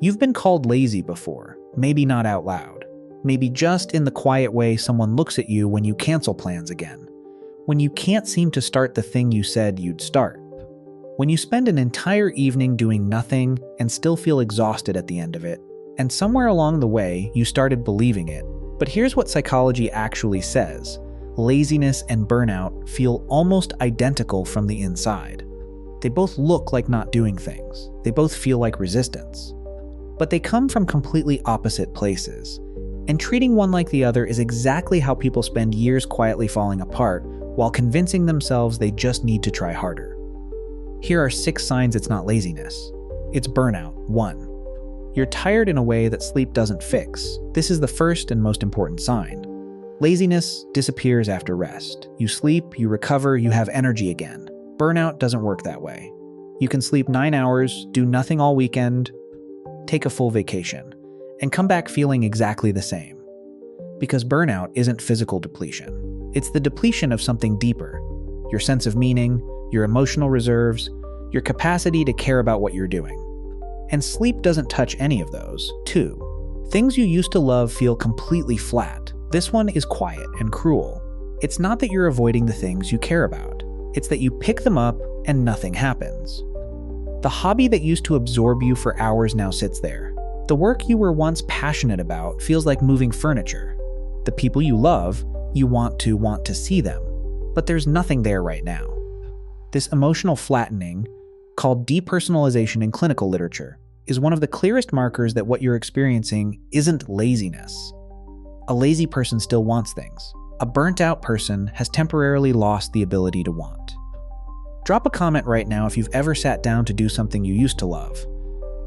You've been called lazy before, maybe not out loud. Maybe just in the quiet way someone looks at you when you cancel plans again. When you can't seem to start the thing you said you'd start. When you spend an entire evening doing nothing and still feel exhausted at the end of it. And somewhere along the way, you started believing it. But here's what psychology actually says. Laziness and burnout feel almost identical from the inside. They both look like not doing things. They both feel like resistance. But they come from completely opposite places. And treating one like the other is exactly how people spend years quietly falling apart while convincing themselves they just need to try harder. Here are 6 signs it's not laziness. It's burnout. 1. You're tired in a way that sleep doesn't fix. This is the first and most important sign. Laziness disappears after rest. You sleep, you recover, you have energy again. Burnout doesn't work that way. You can sleep 9 hours, do nothing all weekend, take a full vacation, and come back feeling exactly the same. Because burnout isn't physical depletion. It's the depletion of something deeper. Your sense of meaning, your emotional reserves, your capacity to care about what you're doing. And sleep doesn't touch any of those. 2. Things you used to love feel completely flat. This one is quiet and cruel. It's not that you're avoiding the things you care about. It's that you pick them up and nothing happens. The hobby that used to absorb you for hours now sits there. The work you were once passionate about feels like moving furniture. The people you love, you want to see them. But there's nothing there right now. This emotional flattening, called depersonalization in clinical literature, is one of the clearest markers that what you're experiencing isn't laziness. A lazy person still wants things. A burnt-out person has temporarily lost the ability to want. Drop a comment right now if you've ever sat down to do something you used to love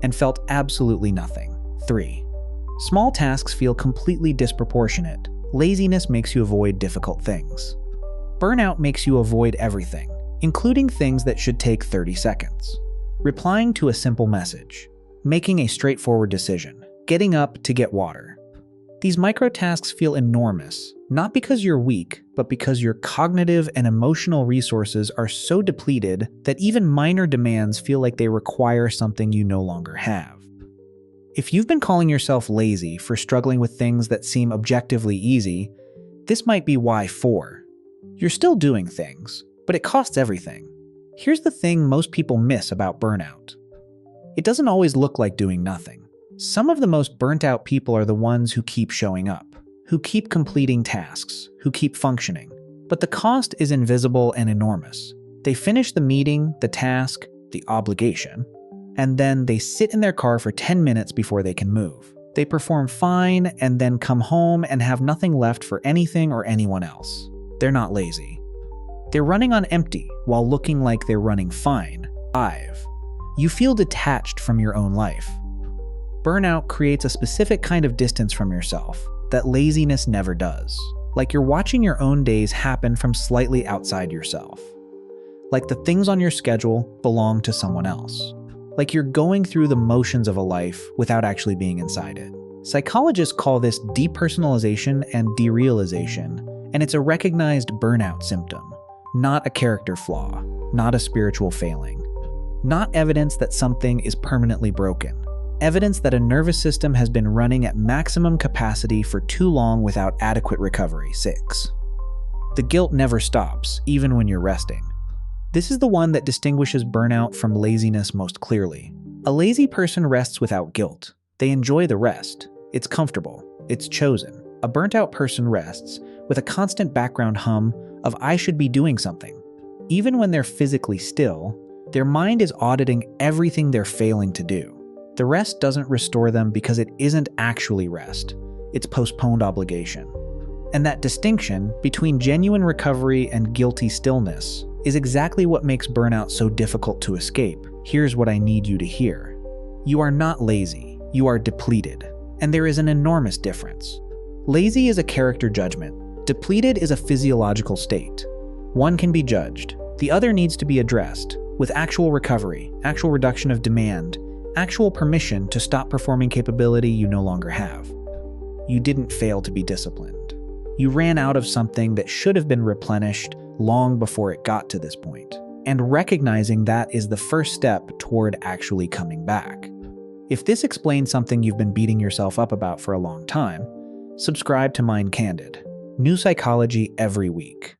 and felt absolutely nothing. 3. Small tasks feel completely disproportionate. Laziness makes you avoid difficult things. Burnout makes you avoid everything, including things that should take 30 seconds. Replying to a simple message, making a straightforward decision, getting up to get water. These microtasks feel enormous, not because you're weak, but because your cognitive and emotional resources are so depleted that even minor demands feel like they require something you no longer have. If you've been calling yourself lazy for struggling with things that seem objectively easy, this might be why. 4. You're still doing things, but it costs everything. Here's the thing most people miss about burnout. It doesn't always look like doing nothing. Some of the most burnt out people are the ones who keep showing up, who keep completing tasks, who keep functioning. But the cost is invisible and enormous. They finish the meeting, the task, the obligation, and then they sit in their car for 10 minutes before they can move. They perform fine and then come home and have nothing left for anything or anyone else. They're not lazy. They're running on empty while looking like they're running fine. 5. You feel detached from your own life. Burnout creates a specific kind of distance from yourself that laziness never does. Like you're watching your own days happen from slightly outside yourself. Like the things on your schedule belong to someone else. Like you're going through the motions of a life without actually being inside it. Psychologists call this depersonalization and derealization, and it's a recognized burnout symptom, not a character flaw, not a spiritual failing, not evidence that something is permanently broken. Evidence that a nervous system has been running at maximum capacity for too long without adequate recovery. 6. The guilt never stops, even when you're resting. This is the one that distinguishes burnout from laziness most clearly. A lazy person rests without guilt. They enjoy the rest. It's comfortable. It's chosen. A burnt-out person rests with a constant background hum of "I should be doing something." Even when they're physically still, their mind is auditing everything they're failing to do. The rest doesn't restore them because it isn't actually rest. It's postponed obligation. And that distinction between genuine recovery and guilty stillness is exactly what makes burnout so difficult to escape. Here's what I need you to hear. You are not lazy. You are depleted. And there is an enormous difference. Lazy is a character judgment. Depleted is a physiological state. One can be judged. The other needs to be addressed with actual recovery, actual reduction of demand, actual permission to stop performing capability you no longer have. You didn't fail to be disciplined. You ran out of something that should have been replenished long before it got to this point. And recognizing that is the first step toward actually coming back. If this explains something you've been beating yourself up about for a long time, subscribe to Mind Candid. New psychology every week.